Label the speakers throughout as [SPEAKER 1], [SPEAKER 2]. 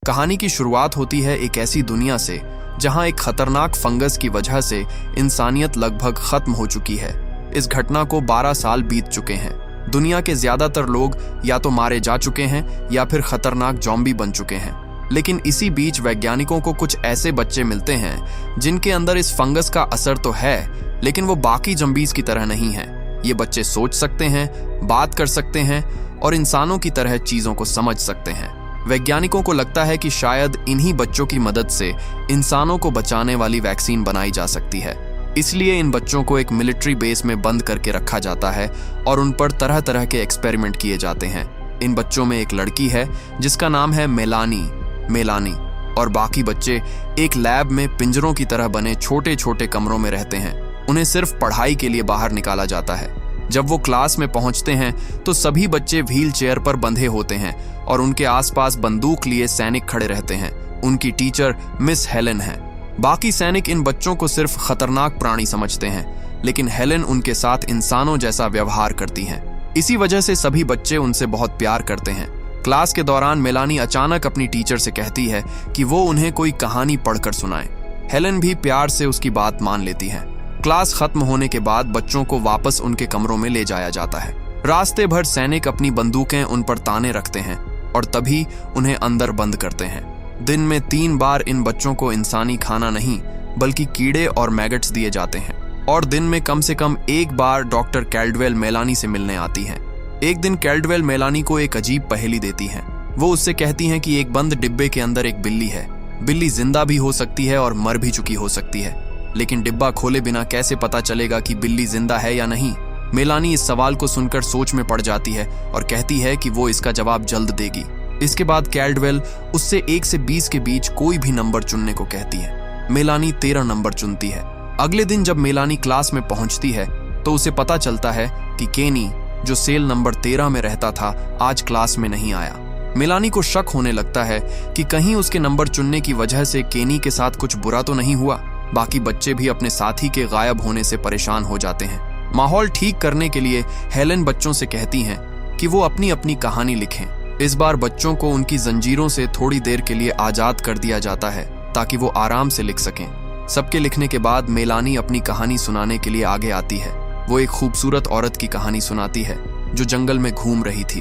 [SPEAKER 1] कहानी की शुरुआत होती है एक ऐसी दुनिया से जहां एक खतरनाक फंगस की वजह से इंसानियत लगभग खत्म हो चुकी है। इस घटना को 12 साल बीत चुके हैं। दुनिया के ज्यादातर लोग या तो मारे जा चुके हैं या फिर खतरनाक ज़ॉम्बी बन चुके हैं। लेकिन इसी बीच वैज्ञानिकों को कुछ ऐसे बच्चे मिलते हैं जिनके अंदर इस फंगस का असर तो है, लेकिन वो बाकी ज़ॉम्बीज़ की तरह नहीं है। ये बच्चे सोच सकते हैं, बात कर सकते हैं और इंसानों की तरह चीज़ों को समझ सकते हैं। वैज्ञानिकों को लगता है कि शायद इन्हीं बच्चों की मदद से इंसानों को बचाने वाली वैक्सीन बनाई जा सकती है। इसलिए इन बच्चों को एक मिलिट्री बेस में बंद करके रखा जाता है और उन पर तरह तरह के एक्सपेरिमेंट किए जाते हैं। इन बच्चों में एक लड़की है जिसका नाम है मेलानी और बाकी बच्चे एक लैब में पिंजरों की तरह बने छोटे छोटे कमरों में रहते हैं। उन्हें सिर्फ पढ़ाई के लिए बाहर निकाला जाता है। जब वो क्लास में पहुंचते हैं तो सभी बच्चे व्हील चेयर पर बंधे होते हैं और उनके आसपास बंदूक लिए सैनिक खड़े रहते हैं। उनकी टीचर मिस हेलेन है। बाकी सैनिक इन बच्चों को सिर्फ खतरनाक प्राणी समझते हैं, लेकिन हेलेन उनके साथ इंसानों जैसा व्यवहार करती हैं। इसी वजह से सभी बच्चे उनसे बहुत प्यार करते हैं। क्लास के दौरान मेलानी अचानक अपनी टीचर से कहती है कि वो उन्हें कोई कहानी पढ़कर सुनाए। हेलेन भी प्यार से उसकी बात मान लेती है। क्लास खत्म होने के बाद बच्चों को वापस उनके कमरों में ले जाया जाता है। रास्ते भर सैनिक अपनी बंदूकें उन पर ताने रखते हैं और तभी उन्हें अंदर बंद करते हैं। दिन में 3 बार इन बच्चों को इंसानी खाना नहीं बल्कि कीड़े और मैगट्स दिए जाते हैं और दिन में कम से कम 1 बार डॉक्टर कैल्डवेल मेलानी से मिलने आती हैं। एक दिन कैल्डवेल मेलानी को एक अजीब पहेली देती हैं। वो उससे कहती हैं कि एक बंद डिब्बे के अंदर एक बिल्ली है। बिल्ली जिंदा भी हो सकती है और मर भी चुकी हो सकती है, लेकिन डिब्बा खोले बिना कैसे पता चलेगा कि बिल्ली जिंदा है या नहीं। मेलानी इस सवाल को सुनकर सोच में पड़ जाती है और कहती है कि वो इसका जवाब जल्द देगी। इसके बाद कैल्डवेल उससे 1 से 20 के बीच कोई भी नंबर चुनने को कहती है। मेलानी 13 नंबर चुनती है। अगले दिन जब मेलानी क्लास में पहुंचती है तो उसे पता चलता है कि केनी, जो सेल नंबर 13 में रहता था, आज क्लास में नहीं आया। मेलानी को शक होने लगता है कि कहीं उसके नंबर चुनने की वजह से केनी के साथ कुछ बुरा तो नहीं हुआ। बाकी बच्चे भी अपने साथी के गायब होने से परेशान हो जाते हैं। माहौल ठीक करने के लिए हेलेन बच्चों से कहती हैं कि वो अपनी अपनी कहानी लिखें। इस बार बच्चों को उनकी जंजीरों से थोड़ी देर के लिए आजाद कर दिया जाता है ताकि वो आराम से लिख सकें। सबके लिखने के बाद मेलानी अपनी कहानी सुनाने के लिए आगे आती है। वो एक खूबसूरत औरत की कहानी सुनाती है जो जंगल में घूम रही थी।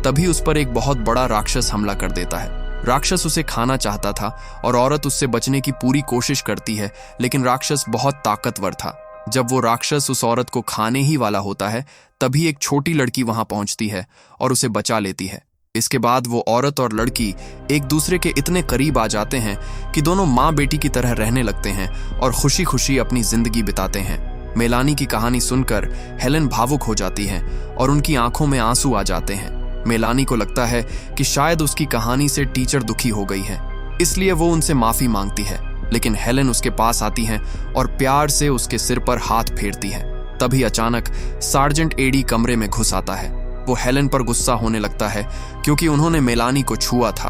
[SPEAKER 1] तभी उस पर एक बहुत बड़ा राक्षस हमला कर देता है। राक्षस उसे खाना चाहता था और औरत उससे बचने की पूरी कोशिश करती है, लेकिन राक्षस बहुत ताकतवर था। जब वो राक्षस उस औरत को खाने ही वाला होता है तभी एक छोटी लड़की वहां पहुंचती है और उसे बचा लेती है। इसके बाद वो औरत और लड़की एक दूसरे के इतने करीब आ जाते हैं कि दोनों माँ बेटी की तरह रहने लगते हैं और खुशी खुशी अपनी जिंदगी बिताते हैं। मेलानी की कहानी सुनकर हेलेन भावुक हो जाती है और उनकी आंखों में आंसू आ जाते हैं। मेलानी को लगता है कि शायद उसकी कहानी से टीचर दुखी हो गई है, इसलिए वो उनसे माफी मांगती है। लेकिन हेलेन उसके पास आती है और प्यार से उसके सिर पर हाथ फेरती है। तभी अचानक सार्जेंट एडी कमरे में घुस आता है। वो हेलेन पर गुस्सा होने लगता है क्योंकि उन्होंने मेलानी को छुआ था।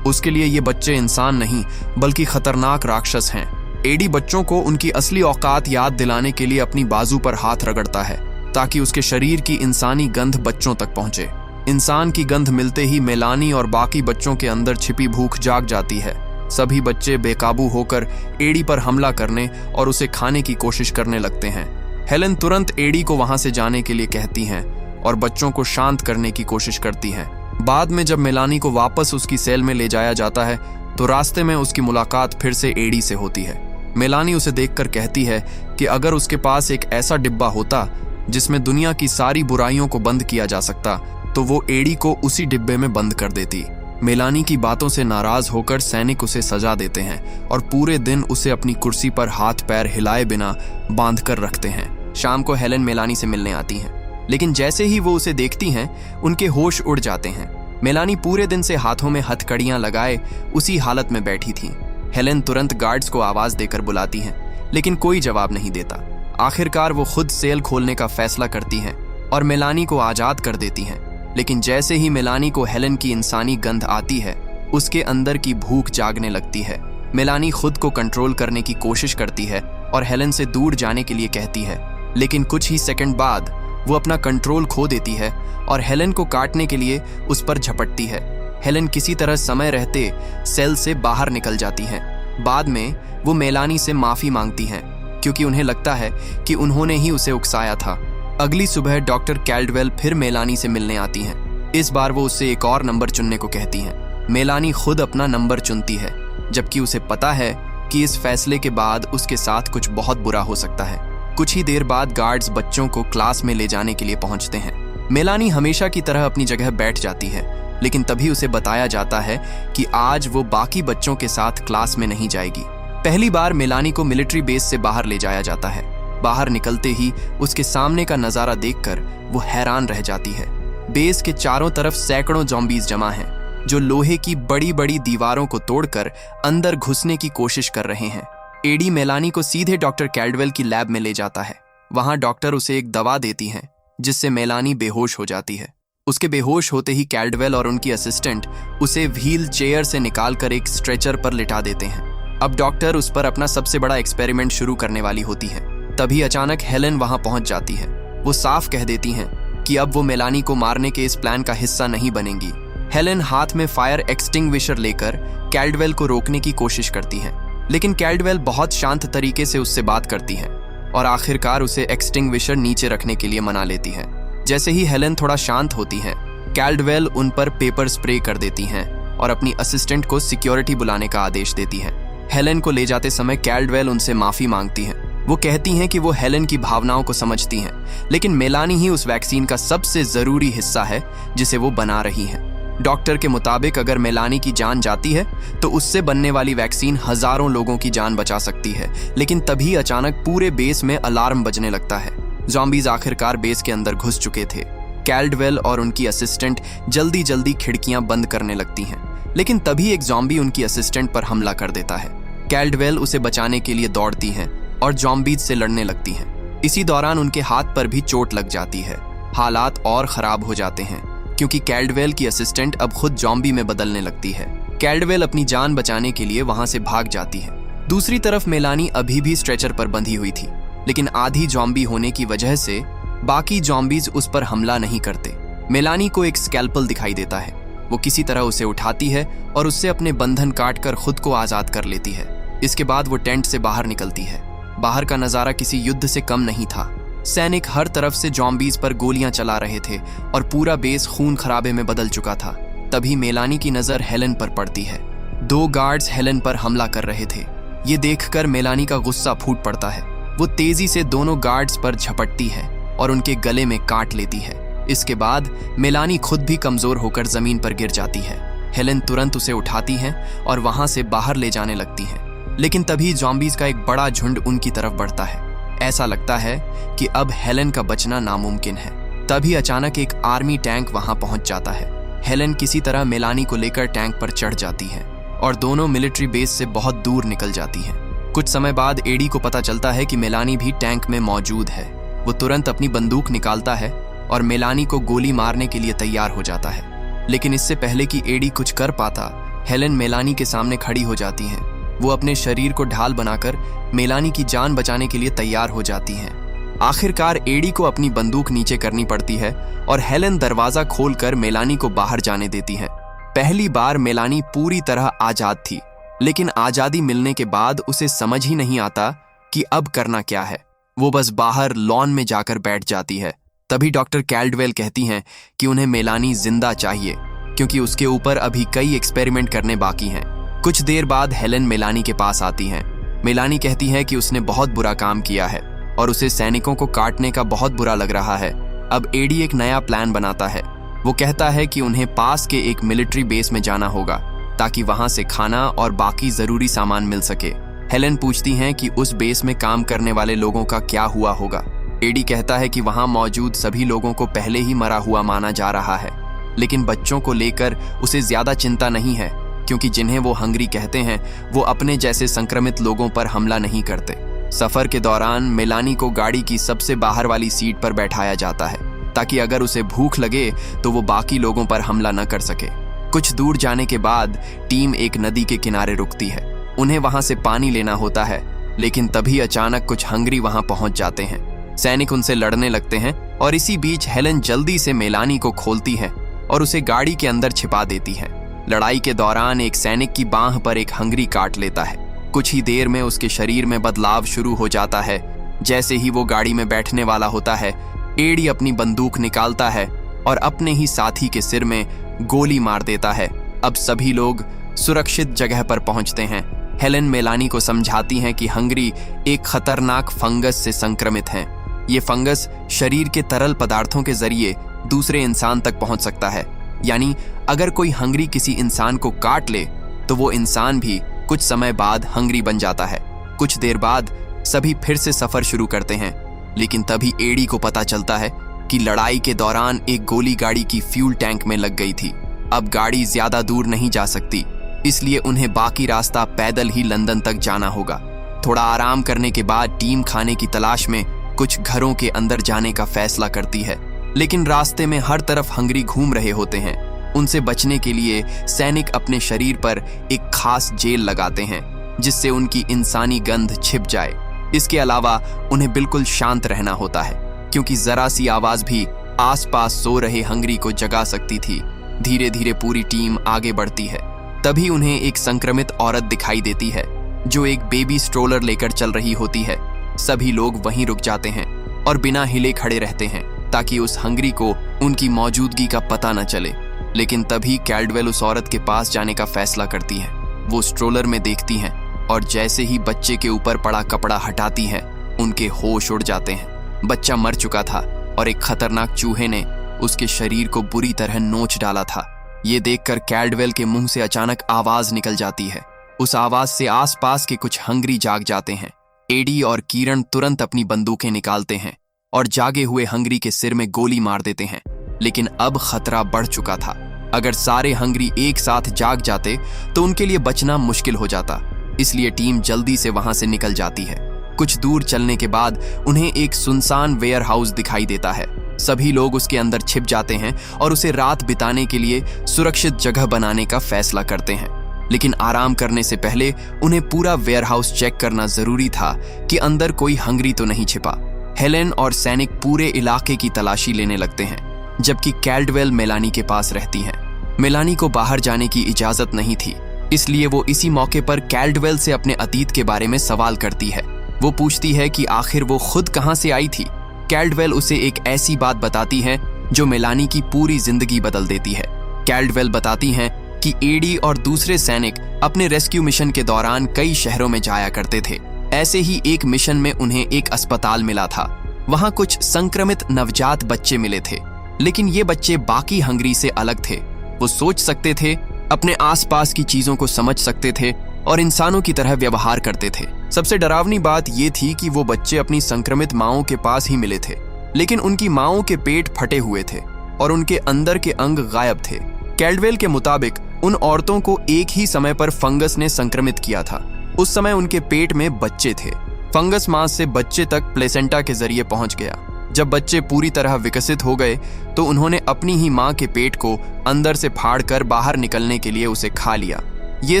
[SPEAKER 1] उसके लिए ये बच्चे इंसान नहीं बल्कि खतरनाक राक्षस हैं। एडी बच्चों को उनकी असली औकात याद दिलाने के लिए अपनी बाजू पर हाथ रगड़ता है ताकि उसके शरीर की इंसानी गंध बच्चों तक पहुंचे। इंसान की गंध मिलते ही मेलानी और बाकी बच्चों के अंदर छिपी भूख जाग जाती है। सभी बच्चे बेकाबू होकर एडी पर हमला करने और उसे खाने की कोशिश करने लगते हैं। हेलेन तुरंत एडी को वहां से जाने के लिए कहती हैं और बच्चों को शांत करने की कोशिश करती हैं। बाद में जब मेलानी को वापस उसकी सेल में ले जाया जाता है तो रास्ते में उसकी मुलाकात फिर से एडी से होती है। मेलानी उसे देखकर कहती है कि अगर उसके पास एक ऐसा डिब्बा होता जिसमें दुनिया की सारी बुराइयों को बंद किया जा सकता तो वो एडी को उसी डिब्बे में बंद कर देती। मेलानी की बातों से नाराज होकर सैनिक उसे सजा देते हैं और पूरे दिन उसे अपनी कुर्सी पर हाथ पैर हिलाए बिना बांध कर रखते हैं। शाम को हेलेन मेलानी से मिलने आती हैं, लेकिन जैसे ही वो उसे देखती हैं उनके होश उड़ जाते हैं। मेलानी पूरे दिन से हाथों में हथकड़ियां लगाए उसी हालत में बैठी थी। हेलेन तुरंत गार्ड्स को आवाज देकर बुलाती हैं, लेकिन कोई जवाब नहीं देता। आखिरकार वो खुद सेल खोलने का फैसला करती हैं और मेलानी को आजाद कर देती हैं। लेकिन जैसे ही मेलानी को हेलेन की इंसानी गंध आती है उसके अंदर की भूख जागने लगती है। मेलानी खुद को कंट्रोल करने की कोशिश करती है और हेलेन से दूर जाने के लिए कहती है, लेकिन कुछ ही सेकंड बाद वो अपना कंट्रोल खो देती है और हेलेन को काटने के लिए उस पर झपटती है। हेलेन किसी तरह समय रहते सेल से बाहर निकल जाती हैं। बाद में वो मेलानी से माफी मांगती हैं क्योंकि उन्हें लगता है कि उन्होंने ही उसे उकसाया था। अगली सुबह डॉक्टर कैल्डवेल फिर मेलानी से मिलने आती हैं। इस बार वो उससे एक और नंबर चुनने को कहती हैं। मेलानी खुद अपना नंबर चुनती है, जबकि उसे पता है कि इस फैसले के बाद उसके साथ कुछ बहुत बुरा हो सकता है। कुछ ही देर बाद गार्ड्स बच्चों को क्लास में ले जाने के लिए पहुंचते हैं। मेलानी हमेशा की तरह अपनी जगह बैठ जाती है, लेकिन तभी उसे बताया जाता है कि आज वो बाकी बच्चों के साथ क्लास में नहीं जाएगी। पहली बार मेलानी को मिलिट्री बेस से बाहर ले जाया जाता है। बाहर निकलते ही उसके सामने का नजारा देखकर वो हैरान रह जाती है। बेस के चारों तरफ सैकड़ों ज़ॉम्बीज जमा हैं, जो लोहे की बड़ी बड़ी दीवारों को तोड़कर अंदर घुसने की कोशिश कर रहे हैं। एडी मेलानी को सीधे डॉक्टर कैल्डवेल की लैब में ले जाता है। वहां डॉक्टर उसे एक दवा देती हैं, जिससे मेलानी बेहोश हो जाती है। उसके बेहोश होते ही कैल्डवेल और उनकी असिस्टेंट उसे व्हील चेयर से निकालकर एक स्ट्रेचर पर लिटा देते हैं। अब डॉक्टर उस पर अपना सबसे बड़ा एक्सपेरिमेंट शुरू करने वाली होती है। तभी अचानक हेलेन वहां पहुंच जाती है। वो साफ कह देती हैं कि अब वो मेलानी को मारने के इस प्लान का हिस्सा नहीं बनेंगी। हेलेन हाथ में फायर एक्सटिंग्विशर लेकर कैल्डवेल को रोकने की कोशिश करती है, लेकिन कैल्डवेल बहुत शांत तरीके से उससे बात करती है और आखिरकार उसे एक्सटिंग्विशर नीचे रखने के लिए मना लेती है। जैसे ही हेलेन थोड़ा शांत होती है, कैल्डवेल उन पर पेपर स्प्रे कर देती हैं और अपनी असिस्टेंट को सिक्योरिटी बुलाने का आदेश देती है। हेलेन को ले जाते समय कैल्डवेल उनसे माफी मांगती हैं। वो कहती हैं कि वो हेलेन की भावनाओं को समझती हैं, लेकिन मेलानी ही उस वैक्सीन का सबसे जरूरी हिस्सा है जिसे वो बना रही हैं। डॉक्टर के मुताबिक अगर मेलानी की जान जाती है तो उससे बनने वाली वैक्सीन हजारों लोगों की जान बचा सकती है। लेकिन तभी अचानक पूरे बेस में अलार्म बजने लगता है। ज़ॉम्बीज आखिरकार बेस के अंदर घुस चुके थे। कैल्डवेल और उनकी असिस्टेंट जल्दी जल्दी खिड़कियां बंद करने लगती हैं, लेकिन तभी एक ज़ॉम्बी उनकी असिस्टेंट पर हमला कर देता है। कैल्डवेल उसे बचाने के लिए दौड़ती हैं और ज़ॉम्बीज से लड़ने लगती हैं। इसी दौरान उनके हाथ पर भी चोट लग जाती है। हालात और खराब हो जाते हैं क्योंकि कैल्डवेल की असिस्टेंट अब खुद ज़ॉम्बी में बदलने लगती है। कैल्डवेल अपनी जान बचाने के लिए वहां से भाग जाती है। दूसरी तरफ मेलानी अभी भी स्ट्रेचर पर बंधी हुई थी, लेकिन आधी ज़ॉम्बी होने की वजह से बाकी ज़ॉम्बीज उस पर हमला नहीं करते। मेलानी को एक स्कैल्पल दिखाई देता है। वो किसी तरह उसे उठाती है और उससे अपने बंधन काटकर खुद को आजाद कर लेती है। इसके बाद वो टेंट से बाहर निकलती है। बाहर का नजारा किसी युद्ध से कम नहीं था। सैनिक हर तरफ से ज़ॉम्बीज पर गोलियां चला रहे थे और पूरा बेस खून खराबे में बदल चुका था। तभी मेलानी की नजर हेलेन पर पड़ती है। 2 गार्ड्स हेलेन पर हमला कर रहे थे। ये देखकर मेलानी का गुस्सा फूट पड़ता है। वो तेजी से दोनों गार्ड्स पर झपटती है और उनके गले में काट लेती है। इसके बाद मेलानी खुद भी कमजोर होकर जमीन पर गिर जाती है। हेलेन तुरंत उसे उठाती हैं और वहां से बाहर ले जाने लगती हैं। लेकिन तभी ज़ॉम्बीज का एक बड़ा झुंड उनकी तरफ बढ़ता है। ऐसा लगता है कि अब हेलेन का बचना नामुमकिन है। तभी अचानक एक आर्मी टैंक वहां पहुंच जाता है। हेलेन किसी तरह मेलानी को लेकर टैंक पर चढ़ जाती है और दोनों मिलिट्री बेस से बहुत दूर निकल जाती हैं। कुछ समय बाद एडी को पता चलता है कि मेलानी भी टैंक में मौजूद है। वो तुरंत अपनी बंदूक निकालता है और मेलानी को गोली मारने के लिए तैयार हो जाता है। लेकिन इससे पहले कि एडी कुछ कर पाता, हेलेन मेलानी के सामने खड़ी हो जाती हैं। वो अपने शरीर को ढाल बनाकर मेलानी की जान बचाने के लिए तैयार हो जाती हैं। आखिरकार एडी को अपनी बंदूक नीचे करनी पड़ती है और हेलेन दरवाजा खोलकर मेलानी को बाहर जाने देती है। पहली बार मेलानी पूरी तरह आजाद थी, लेकिन आजादी मिलने के बाद उसे समझ ही नहीं आता कि अब करना क्या है। वो बस बाहर लॉन में जाकर बैठ जाती है। तभी डॉक्टर कैल्डवेल कहती हैं कि उन्हें मेलानी जिंदा चाहिए क्योंकि उसके ऊपर अभी कई एक्सपेरिमेंट करने बाकी हैं। कुछ देर बाद हेलेन मेलानी के पास आती हैं। मेलानी कहती है कि उसने बहुत बुरा काम किया है और उसे सैनिकों को काटने का बहुत बुरा लग रहा है। अब एडी एक नया प्लान बनाता है। वो कहता है कि उन्हें पास के एक मिलिट्री बेस में जाना होगा ताकि वहां से खाना और बाकी जरूरी सामान मिल सके। हेलेन पूछती हैं कि उस बेस में काम करने वाले लोगों का क्या हुआ होगा। एडी कहता है कि वहां मौजूद सभी लोगों को पहले ही मरा हुआ माना जा रहा है, लेकिन बच्चों को लेकर उसे ज्यादा चिंता नहीं है क्योंकि जिन्हें वो हंगरी कहते हैं वो अपने जैसे संक्रमित लोगों पर हमला नहीं करते। सफर के दौरान मेलानी को गाड़ी की सबसे बाहर वाली सीट पर बैठाया जाता है ताकि अगर उसे भूख लगे तो वो बाकी लोगों पर हमला न कर सके। कुछ दूर जाने के बाद टीम एक नदी के किनारे रुकती है। उन्हें वहां से पानी लेना होता है, लेकिन तभी अचानक कुछ हंगरी वहां पहुंच जाते हैं। सैनिक उनसे लड़ने लगते हैं और इसी बीच हेलेन जल्दी से मेलानी को खोलती है और उसे गाड़ी के अंदर छिपा देती है। लड़ाई के दौरान एक सैनिक की बांह पर एक हंगरी काट लेता है। कुछ ही देर में उसके शरीर में बदलाव शुरू हो जाता है। जैसे ही वो गाड़ी में बैठने वाला होता है, एडी अपनी बंदूक निकालता है और अपने ही साथी के सिर में गोली मार देता है। अब सभी लोग सुरक्षित जगह पर पहुंचते हैं। हेलेन मेलानी को समझाती हैं कि हंगरी एक खतरनाक फंगस से संक्रमित है। ये फंगस शरीर के तरल पदार्थों के जरिए दूसरे इंसान तक पहुंच सकता है। यानी अगर कोई हंगरी किसी इंसान को काट ले तो वो इंसान भी कुछ समय बाद हंगरी बन जाता है। कुछ देर बाद सभी फिर से सफर शुरू करते हैं, लेकिन तभी एडी को पता चलता है कि लड़ाई के दौरान एक गोली गाड़ी की फ्यूल टैंक में लग गई थी। अब गाड़ी ज्यादा दूर नहीं जा सकती, इसलिए उन्हें बाकी रास्ता पैदल ही लंदन तक जाना होगा। थोड़ा आराम करने के बाद टीम खाने की तलाश में कुछ घरों के अंदर जाने का फैसला करती है, लेकिन रास्ते में हर तरफ हंगरी घूम रहे होते हैं। उनसे बचने के लिए सैनिक अपने शरीर पर एक खास जेल लगाते हैं जिससे उनकी इंसानी गंध छिप जाए। इसके अलावा उन्हें बिल्कुल शांत रहना होता है, क्योंकि जरा सी आवाज भी आसपास सो रहे हंगरी को जगा सकती थी। धीरे धीरे पूरी टीम आगे बढ़ती है। तभी उन्हें एक संक्रमित औरत दिखाई देती है जो एक बेबी स्ट्रोलर लेकर चल रही होती है। सभी लोग वहीं रुक जाते हैं और बिना हिले खड़े रहते हैं ताकि उस हंगरी को उनकी मौजूदगी का पता न चले। लेकिन तभी कैल्डवेल उस औरत के पास जाने का फैसला करती है। वो स्ट्रोलर में देखती हैं और जैसे ही बच्चे के ऊपर पड़ा कपड़ा हटाती हैं, उनके होश उड़ जाते हैं। बच्चा मर चुका था और एक खतरनाक चूहे ने उसके शरीर को बुरी तरह नोच डाला था। ये देखकर कैल्डवेल के मुंह से अचानक आवाज निकल जाती है। उस आवाज से आसपास के कुछ हंगरी जाग जाते हैं। एडी और किरण तुरंत अपनी बंदूकें निकालते हैं और जागे हुए हंगरी के सिर में गोली मार देते हैं। लेकिन अब खतरा बढ़ चुका था। अगर सारे हंगरी एक साथ जाग जाते तो उनके लिए बचना मुश्किल हो जाता, इसलिए टीम जल्दी से वहां से निकल जाती है। कुछ दूर चलने के बाद उन्हें एक सुनसान वेयर हाउस दिखाई देता है। सभी लोग उसके अंदर छिप जाते हैं और उसे रात बिताने के लिए सुरक्षित जगह बनाने का फैसला करते हैं। लेकिन आराम करने से पहले उन्हें पूरा वेयर हाउस चेक करना जरूरी था कि अंदर कोई हंगरी तो नहीं छिपा। हेलेन और सैनिक पूरे इलाके की तलाशी लेने लगते हैं, जबकि कैल्डवेल मेलानी के पास रहती हैं। मेलानी को बाहर जाने की इजाजत नहीं थी, इसलिए वो इसी मौके पर कैल्डवेल से अपने अतीत के बारे में सवाल करती है। वो पूछती है कि आखिर वो खुद कहां से आई थी। कैल्डवेल उसे एक ऐसी बात बताती है जो मेलानी की पूरी जिंदगी बदल देती है। कैल्डवेल बताती हैं कि एडी और दूसरे सैनिक अपने रेस्क्यू मिशन के दौरान कई शहरों में जाया करते थे। ऐसे ही एक मिशन में उन्हें एक अस्पताल मिला था। वहां कुछ संक्रमित नवजात बच्चे मिले थे, लेकिन ये बच्चे बाकी हंगरी से अलग थे। वो सोच सकते थे, अपने आसपास की चीजों को समझ सकते थे और इंसानों की तरह व्यवहार करते थे। सबसे डरावनी बात ये थी कि वो बच्चे अपनी संक्रमित माओं के पास ही मिले थे, लेकिन उनकी माओं के पेट फटे हुए थे और उनके अंदर के अंग गायब थे। कैल्डवेल के मुताबिक उन औरतों को एक ही समय पर फंगस ने संक्रमित किया था। उस समय उनके पेट में बच्चे थे। फंगस मां से बच्चे तक प्लेसेंटा के जरिए पहुंच गया। जब बच्चे पूरी तरह विकसित हो गए तो उन्होंने अपनी ही मां के पेट को अंदर से फाड़कर बाहर निकलने के लिए उसे खा लिया। ये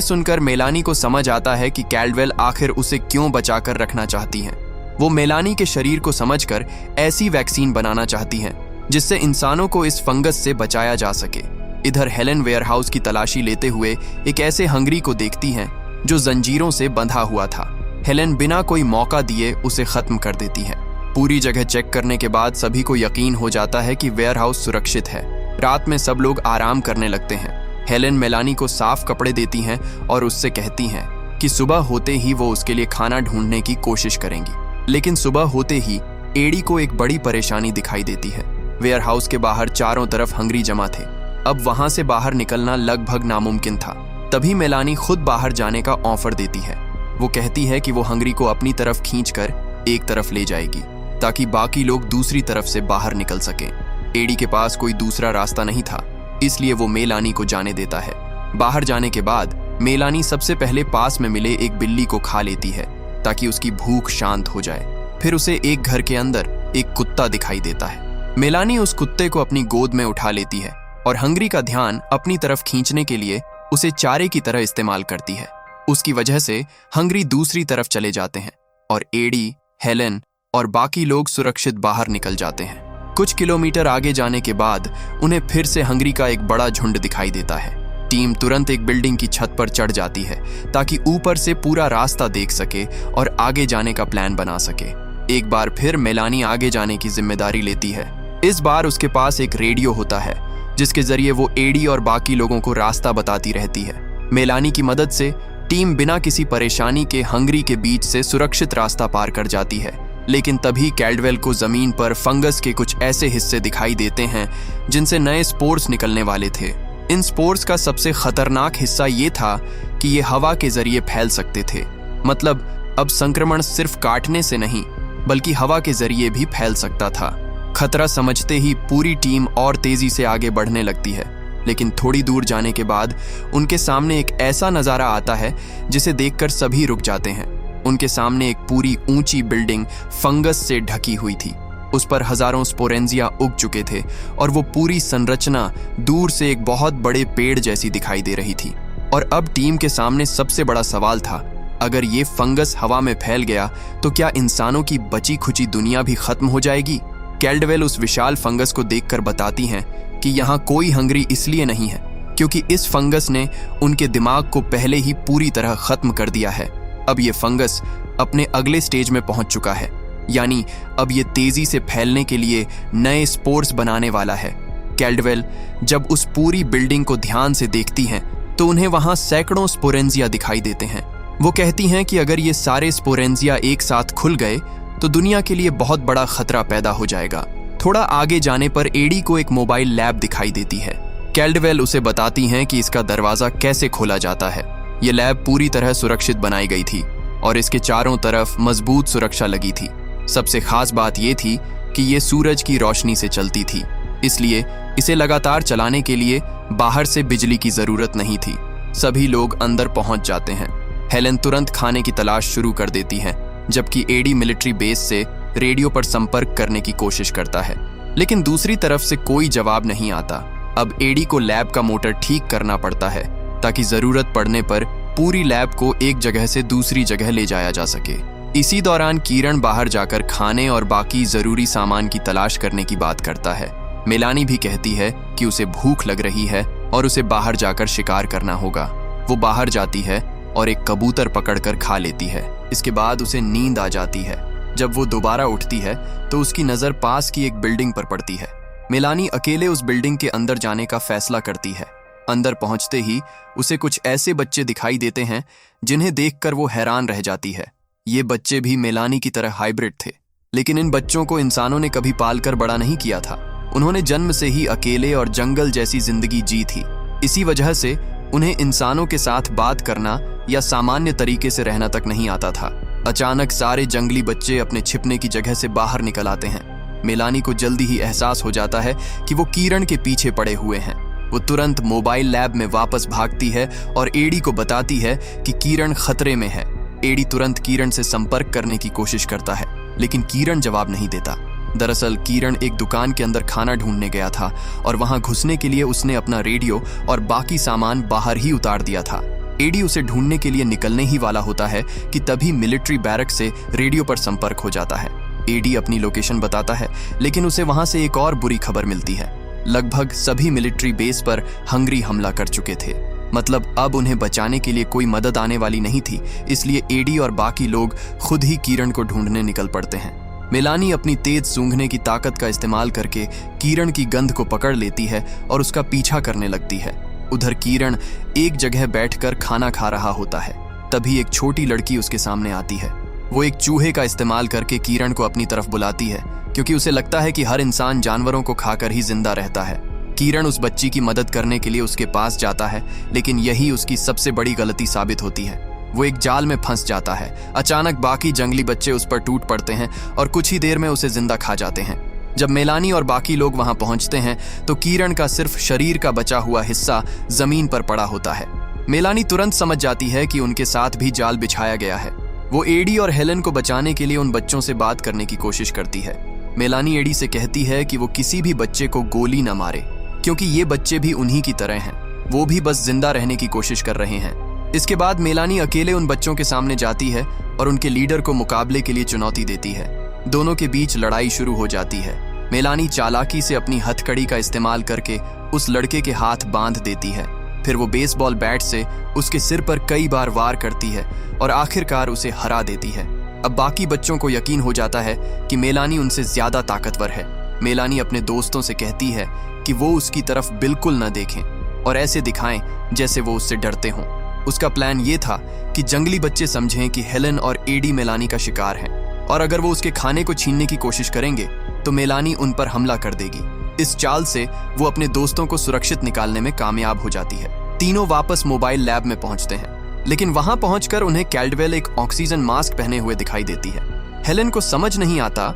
[SPEAKER 1] सुनकर मेलानी को समझ आता है कि कैल्डवेल आखिर उसे क्यों बचाकर रखना चाहती हैं। वो मेलानी के शरीर को समझकर ऐसी वैक्सीन बनाना चाहती हैं जिससे इंसानों को इस फंगस से बचाया जा सके। इधर हेलेन वेयरहाउस की तलाशी लेते हुए एक ऐसे हंगरी को देखती हैं जो जंजीरों से बंधा हुआ था। हेलेन बिना कोई मौका दिए उसे खत्म कर देती है। पूरी जगह चेक करने के बाद सभी को यकीन हो जाता है कि वेयरहाउस सुरक्षित है। रात में सब लोग आराम करने लगते हैं। हेलेन मेलानी को साफ कपड़े देती हैं और उससे कहती हैं कि सुबह होते ही वो उसके लिए खाना ढूंढने की कोशिश करेंगी। लेकिन सुबह होते ही एडी को एक बड़ी परेशानी दिखाई देती है। वेयरहाउस के बाहर चारों तरफ हंगरी जमा थे। अब वहां से बाहर निकलना लगभग नामुमकिन था। तभी मेलानी खुद बाहर जाने का ऑफर देती है। वो कहती है कि वो हंगरी को अपनी तरफ खींचकर एक तरफ ले जाएगी ताकि बाकी लोग दूसरी तरफ से बाहर निकल सकें। एडी के पास कोई दूसरा रास्ता नहीं था, इसलिए वो मेलानी को जाने देता है। बाहर जाने के बाद मेलानी सबसे पहले पास में मिले एक बिल्ली को खा लेती है ताकि उसकी भूख शांत हो जाए। फिर उसे एक घर के अंदर एक कुत्ता दिखाई देता है। मेलानी उस कुत्ते को अपनी गोद में उठा लेती है और हंगरी का ध्यान अपनी तरफ खींचने के लिए उसे चारे की तरह इस्तेमाल करती है। उसकी वजह से हंगरी दूसरी तरफ चले जाते हैं और एडी, हेलेन और बाकी लोग सुरक्षित बाहर निकल जाते हैं। कुछ किलोमीटर आगे जाने के बाद उन्हें फिर से हंगरी का एक बड़ा झुंड दिखाई देता है। टीम तुरंत एक बिल्डिंग की छत पर चढ़ जाती है ताकि ऊपर से पूरा रास्ता देख सके और आगे जाने का प्लान बना सके। एक बार फिर मेलानी आगे जाने की जिम्मेदारी लेती है। इस बार उसके पास एक रेडियो होता है जिसके जरिए वो एडी और बाकी लोगों को रास्ता बताती रहती है। मेलानी की मदद से टीम बिना किसी परेशानी के हंगरी के बीच से सुरक्षित रास्ता पार कर जाती है। लेकिन तभी कैल्डवेल को जमीन पर फंगस के कुछ ऐसे हिस्से दिखाई देते हैं जिनसे नए स्पोर्स निकलने वाले थे। इन स्पोर्स का सबसे खतरनाक हिस्सा ये था कि ये हवा के जरिए फैल सकते थे। मतलब अब संक्रमण सिर्फ काटने से नहीं बल्कि हवा के जरिए भी फैल सकता था। खतरा समझते ही पूरी टीम और तेजी से आगे बढ़ने लगती है। लेकिन थोड़ी दूर जाने के बाद उनके सामने एक ऐसा नज़ारा आता है जिसे देखकर सभी रुक जाते हैं। उनके सामने एक पूरी ऊंची बिल्डिंग फंगस से ढकी हुई थी। उस पर हजारों स्पोरेंजिया उग चुके थे और वो पूरी संरचना दूर से एक बहुत बड़े पेड़ जैसी दिखाई दे रही थी। और अब टीम के सामने सबसे बड़ा सवाल था, अगर ये फंगस हवा में फैल गया तो क्या इंसानों की बची खुची दुनिया भी खत्म हो जाएगी? कैल्डवेल उस विशाल फंगस को देखकर बताती हैं कि यहाँ कोई हंगरी इसलिए नहीं है क्योंकि इस फंगस ने उनके दिमाग को पहले ही पूरी तरह खत्म कर दिया है। अब ये फंगस अपने अगले स्टेज में पहुंच चुका है, यानी अब ये तेजी से फैलने के लिए नए स्पोर्स बनाने वाला है। कैल्डवेल जब उस पूरी बिल्डिंग को ध्यान से देखती हैं तो उन्हें वहां सैकड़ों स्पोरेंजिया दिखाई देते हैं। वो कहती हैं कि अगर ये सारे स्पोरेंजिया एक साथ खुल गए तो दुनिया के लिए बहुत बड़ा खतरा पैदा हो जाएगा। थोड़ा आगे जाने पर एडी को एक मोबाइल लैब दिखाई देती है। कैल्डवेल उसे बताती हैं कि इसका दरवाजा कैसे खोला जाता है। ये लैब पूरी तरह सुरक्षित बनाई गई थी और इसके चारों तरफ मजबूत सुरक्षा लगी थी। सबसे खास बात यह थी कि ये सूरज की रोशनी से चलती थी, इसलिए इसे लगातार चलाने के लिए बाहर से बिजली की जरूरत नहीं थी। सभी लोग अंदर पहुंच जाते हैं। हेलेन तुरंत खाने की तलाश शुरू कर देती है, जबकि एडी मिलिट्री बेस से रेडियो पर संपर्क करने की कोशिश करता है, लेकिन दूसरी तरफ से कोई जवाब नहीं आता। अब एडी को लैब का मोटर ठीक करना पड़ता है ताकि जरूरत पड़ने पर पूरी लैब को एक जगह से दूसरी जगह ले जाया जा सके। इसी दौरान किरण बाहर जाकर खाने और बाकी जरूरी सामान की तलाश करने की बात करता है। मेलानी भी कहती है कि उसे भूख लग रही है और उसे बाहर जाकर शिकार करना होगा। वो बाहर जाती है और एक कबूतर पकड़कर खा लेती है। इसके बाद उसे नींद आ जाती है। जब वो दोबारा उठती है तो उसकी नजर पास की एक बिल्डिंग पर पड़ती है। मेलानी अकेले उस बिल्डिंग के अंदर जाने का फैसला करती है। अंदर पहुंचते ही उसे कुछ ऐसे बच्चे दिखाई देते हैं जिन्हें देखकर वो हैरान रह जाती है। ये बच्चे भी मेलानी की तरह हाइब्रिड थे, लेकिन इन बच्चों को इंसानों ने कभी पालकर बड़ा नहीं किया था। उन्होंने जन्म से ही अकेले और जंगल जैसी जिंदगी जी थी। इसी वजह से उन्हें इंसानों के साथ बात करना या सामान्य तरीके से रहना तक नहीं आता था। अचानक सारे जंगली बच्चे अपने छिपने की जगह से बाहर निकल आते हैं। मेलानी को जल्दी ही एहसास हो जाता है कि वो किरण के पीछे पड़े हुए हैं। वो तुरंत मोबाइल लैब में वापस भागती है और एडी को बताती है कि किरण खतरे में है। एडी तुरंत किरण से संपर्क करने की कोशिश करता है, लेकिन किरण जवाब नहीं देता। दरअसल किरण एक दुकान के अंदर खाना ढूंढने गया था और वहां घुसने के लिए उसने अपना रेडियो और बाकी सामान बाहर ही उतार दिया था। एडी उसे ढूंढने के लिए निकलने ही वाला होता है कि तभी मिलिट्री बैरक से रेडियो पर संपर्क हो जाता है। एडी अपनी लोकेशन बताता है, लेकिन उसे वहां से एक और बुरी खबर मिलती है। लगभग सभी मिलिट्री बेस पर हंगरी हमला कर चुके थे। मतलब अब उन्हें बचाने के लिए कोई मदद आने वाली नहीं थी, इसलिए एडी और बाकी लोग खुद ही किरण को ढूंढने निकल पड़ते हैं। मेलानी अपनी तेज सूंघने की ताकत का इस्तेमाल करके किरण की गंध को पकड़ लेती है और उसका पीछा करने लगती है। उधर किरण एक जगह बैठकर खाना खा रहा होता है। तभी एक छोटी लड़की उसके सामने आती है। वो एक चूहे का इस्तेमाल करके किरण को अपनी तरफ बुलाती है, क्योंकि उसे लगता है कि हर इंसान जानवरों को खाकर ही जिंदा रहता है। किरण उस बच्ची की मदद करने के लिए उसके पास जाता है, लेकिन यही उसकी सबसे बड़ी गलती साबित होती है। वो एक जाल में फंस जाता है। अचानक बाकी जंगली बच्चे उस पर टूट पड़ते हैं और कुछ ही देर में उसे जिंदा खा जाते हैं। जब मेलानी और बाकी लोग वहां पहुंचते हैं तो किरण का सिर्फ शरीर का बचा हुआ हिस्सा जमीन पर पड़ा होता है। मेलानी तुरंत समझ जाती है कि उनके साथ भी जाल बिछाया गया है। वो एडी और हेलेन को बचाने के लिए उन बच्चों से बात करने की कोशिश करती है। मेलानी एडी से कहती है कि वो किसी भी बच्चे को गोली न मारे, क्योंकि ये बच्चे भी उन्हीं की तरह हैं। वो भी बस जिंदा रहने की कोशिश कर रहे हैं। इसके बाद मेलानी अकेले उन बच्चों के सामने जाती है और उनके लीडर को मुकाबले के लिए चुनौती देती है। दोनों के बीच लड़ाई शुरू हो जाती है। मेलानी चालाकी से अपनी हथकड़ी का इस्तेमाल करके उस लड़के के हाथ बांध देती है, फिर वो बेसबॉल बैट से उसके सिर पर कई बार वार करती है और आखिरकार उसे हरा देती है। अब बाकी बच्चों को यकीन हो जाता है कि मेलानी उनसे ज्यादा ताकतवर है। मेलानी अपने दोस्तों से कहती है कि वो उसकी तरफ बिल्कुल न देखें और ऐसे दिखाएं जैसे वो उससे डरते हों। उसका प्लान ये था कि जंगली बच्चे समझें कि हेलन और एडी मेलानी का शिकार हैं और अगर वो उसके खाने को छीनने की कोशिश करेंगे तो मेलानी उन पर हमला कर देगी। इस चाल से वो अपने दोस्तों को सुरक्षित निकालने में कामयाब हो जाती है। तीनों वापस मोबाइल लैब में पहुंचते हैं, लेकिन वहां पहुंचकर उन्हें कैल्डवेल एक ऑक्सीजन मास्क पहने हुए दिखाई देती है। हेलन को समझ नहीं आता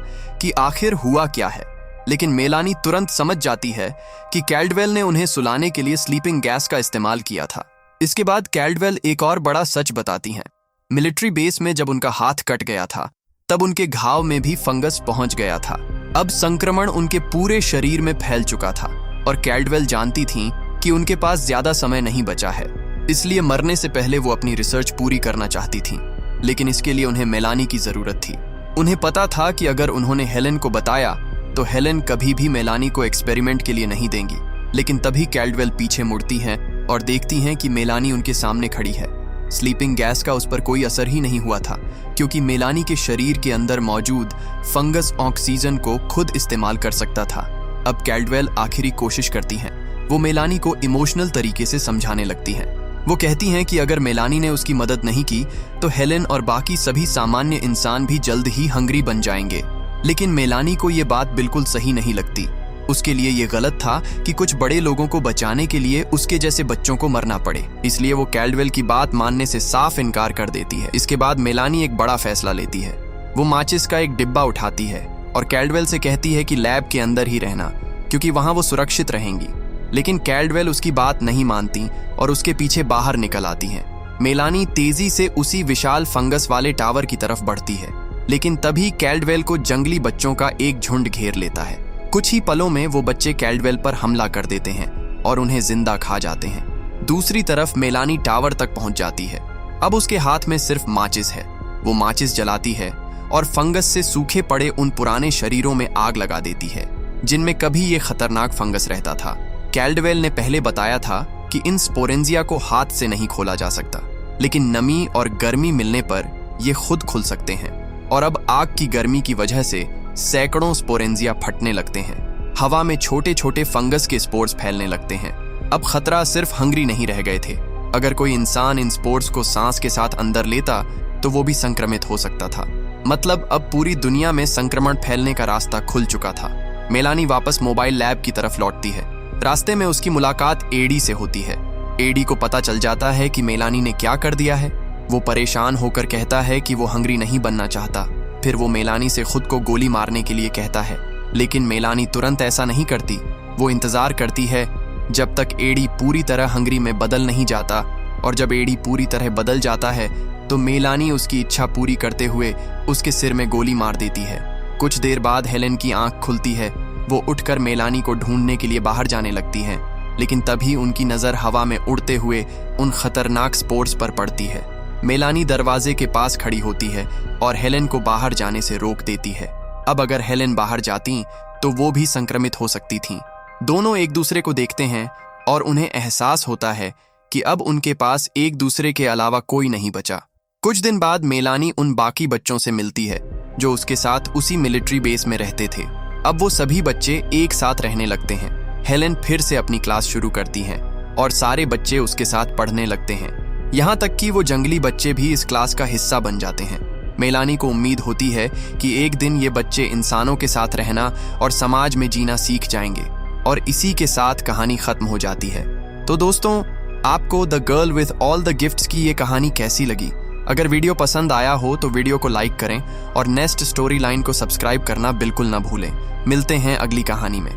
[SPEAKER 1] कि आखिर हुआ क्या है, लेकिन मेलानी तुरंत समझ जाती है कि कैल्डवेल ने उन्हें सुलाने के लिए स्लीपिंग गैस का इस्तेमाल किया था। इसके बाद कैल्डवेल एक और बड़ा सच बताती हैं। मिलिट्री बेस में जब उनका हाथ कट गया था तब उनके घाव में भी फंगस पहुंच गया था। अब संक्रमण उनके पूरे शरीर में फैल चुका था और कैल्डवेल जानती थीं कि उनके पास ज्यादा समय नहीं बचा है, इसलिए मरने से पहले वो अपनी रिसर्च पूरी करना चाहती थीं। लेकिन इसके लिए उन्हें मेलानी की जरूरत थी। उन्हें पता था कि अगर उन्होंने हेलन को बताया तो हेलन कभी भी मेलानी को एक्सपेरिमेंट के लिए नहीं देंगी। लेकिन तभी कैल्डवेल पीछे मुड़ती हैं और देखती हैं कि मेलानी उनके सामने खड़ी है। स्लीपिंग गैस का उस पर कोई असर ही नहीं हुआ था, क्योंकि मेलानी के शरीर के अंदर मौजूद फंगस ऑक्सीजन को खुद इस्तेमाल कर सकता था। अब कैल्डवेल आखिरी कोशिश करती हैं। वो मेलानी को इमोशनल तरीके से समझाने लगती हैं। वो कहती हैं कि अगर मेलानी ने उसकी मदद नहीं की तो हेलन और बाकी सभी सामान्य इंसान भी जल्द ही हंग्री बन जाएंगे। लेकिन मेलानी को ये बात बिल्कुल सही नहीं लगती। उसके लिए ये गलत था कि कुछ बड़े लोगों को बचाने के लिए उसके जैसे बच्चों को मरना पड़े, इसलिए वो कैल्डवेल की बात मानने से साफ इनकार कर देती है। इसके बाद मेलानी एक बड़ा फैसला लेती है। वो माचिस का एक डिब्बा उठाती है और कैल्डवेल से कहती है कि लैब के अंदर ही रहना, क्योंकि वहां वो सुरक्षित रहेंगी। लेकिन कैल्डवेल उसकी बात नहीं मानती और उसके पीछे बाहर निकल आती हैं। मेलानी तेजी से उसी विशाल फंगस वाले टावर की तरफ बढ़ती है, लेकिन तभी कैल्डवेल को जंगली बच्चों का एक झुंड घेर लेता है। कुछ ही पलों में वो बच्चे कैल्डवेल पर हमला कर देते हैं और उन्हें जिंदा खा जाते हैं। दूसरी तरफ मेलानी टावर तक पहुंच जाती है। अब उसके हाथ में सिर्फ माचिस है। वो माचिस जलाती है और फंगस से सूखे पड़े उन पुराने शरीरों में आग लगा देती है जिनमें कभी ये खतरनाक फंगस रहता था। कैल्डवेल ने पहले बताया था कि इन स्पोरेंजिया को हाथ से नहीं खोला जा सकता, लेकिन नमी और गर्मी मिलने पर ये खुद खुल सकते हैं और अब आग की गर्मी की वजह से सैकड़ों स्पोरेंजिया फटने लगते हैं। हवा में छोटे छोटे फंगस के स्पोर्स फैलने लगते हैं। अब खतरा सिर्फ हंग्री नहीं रह गए थे। अगर कोई इंसान इन स्पोर्स को सांस के साथ अंदर लेता तो वो भी संक्रमित हो सकता था। मतलब अब पूरी दुनिया में संक्रमण फैलने का रास्ता खुल चुका था। मेलानी वापस मोबाइल लैब की तरफ लौटती है। रास्ते में उसकी मुलाकात एडी से होती है। एडी को पता चल जाता है कि मेलानी ने क्या कर दिया है। वो परेशान होकर कहता है कि वो हंग्री नहीं बनना चाहता। फिर वो मेलानी से खुद को गोली मारने के लिए कहता है, लेकिन मेलानी तुरंत ऐसा नहीं करती। वो इंतजार करती है जब तक एडी पूरी तरह हंग्री में बदल नहीं जाता, और जब एडी पूरी तरह बदल जाता है तो मेलानी उसकी इच्छा पूरी करते हुए उसके सिर में गोली मार देती है। कुछ देर बाद हेलन की आंख खुलती है। वो उठकर मेलानी को ढूंढने के लिए बाहर जाने लगती है, लेकिन तभी उनकी नजर हवा में उड़ते हुए उन खतरनाक स्पोर्स पर पड़ती है। मेलानी दरवाजे के पास खड़ी होती है और हेलन को बाहर जाने से रोक देती है। अब अगर हेलन बाहर जाती तो वो भी संक्रमित हो सकती थीं। दोनों एक दूसरे को देखते हैं और उन्हें एहसास होता है कि अब उनके पास एक दूसरे के अलावा कोई नहीं बचा। कुछ दिन बाद मेलानी उन बाकी बच्चों से मिलती है जो उसके साथ उसी मिलिट्री बेस में रहते थे। अब वो सभी बच्चे एक साथ रहने लगते हैं। हेलन फिर से अपनी क्लास शुरू करती हैं और सारे बच्चे उसके साथ पढ़ने लगते हैं। यहाँ तक कि वो जंगली बच्चे भी इस क्लास का हिस्सा बन जाते हैं। मेलानी को उम्मीद होती है कि एक दिन ये बच्चे इंसानों के साथ रहना और समाज में जीना सीख जाएंगे, और इसी के साथ कहानी खत्म हो जाती है। तो दोस्तों, आपको the girl with all the gifts की ये कहानी कैसी लगी? अगर वीडियो पसंद आया हो तो वीडियो को लाइक करें और नेक्स्ट स्टोरी लाइन को सब्सक्राइब करना बिल्कुल ना भूलें। मिलते हैं अगली कहानी में।